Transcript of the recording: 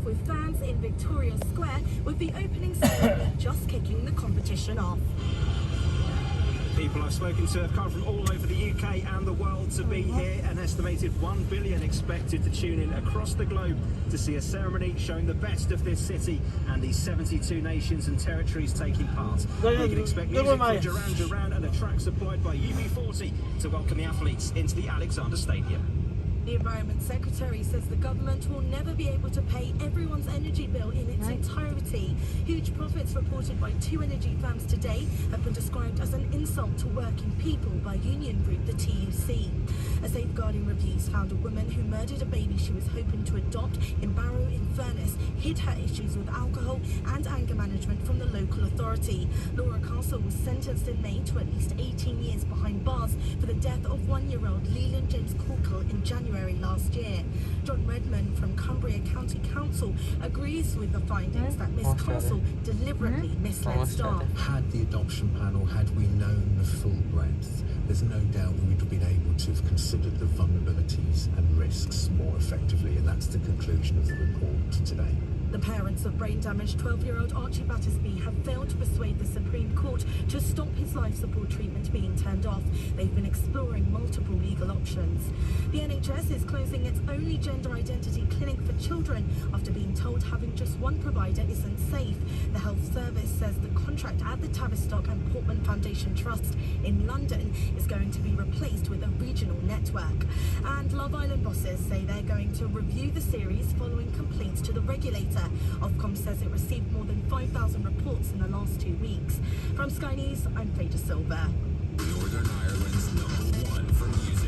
with fans in Victoria Square, with the opening ceremony just kicking the competition off. People I've spoken to have come from all over the UK and the world to be here. An estimated 1 billion expected to tune in across the globe to see a ceremony showing the best of this city and the 72 nations and territories taking part. We can expect music from Duran Duran and a track supplied by UB40 to welcome the athletes into the Alexander Stadium. The Environment Secretary says the government will never be able to pay everyone's energy bill in its entirety. Huge profits reported by two energy firms today have been described as an insult to working people by union group the TUC. A safeguarding reviews found a woman who murdered a baby she was hoping to adopt in Barrow-in-Furness hid her issues with alcohol and anger management from the local authority. Laura Castle was sentenced in May to at least 18 years behind bars for the death of one-year-old Leland James Corkle in January last year. John Redmond from Cumbria County Council agrees with the findings that Miss Castle deliberately misled staff. Had the adoption panel, had we known the full breadth, there's no doubt we would have been able to have considered the vulnerabilities and risks more effectively, and that's the conclusion of the report today. The parents of brain-damaged 12-year-old Archie Battersby have failed to persuade the Supreme Court to stop his life support treatment being turned off. They've been exploring multiple legal options. The NHS is closing its only gender identity clinic for children after being told having just one provider isn't safe. The health service says the contract at the Tavistock and Portman Foundation Trust in London is going to be replaced with a regional network. And Love Island bosses say they're going to review the series following complaints to the regulator. Ofcom says it received more than 5,000 reports in the last 2 weeks. From Sky News, I'm Freda Silver. Northern Ireland's #1 for music.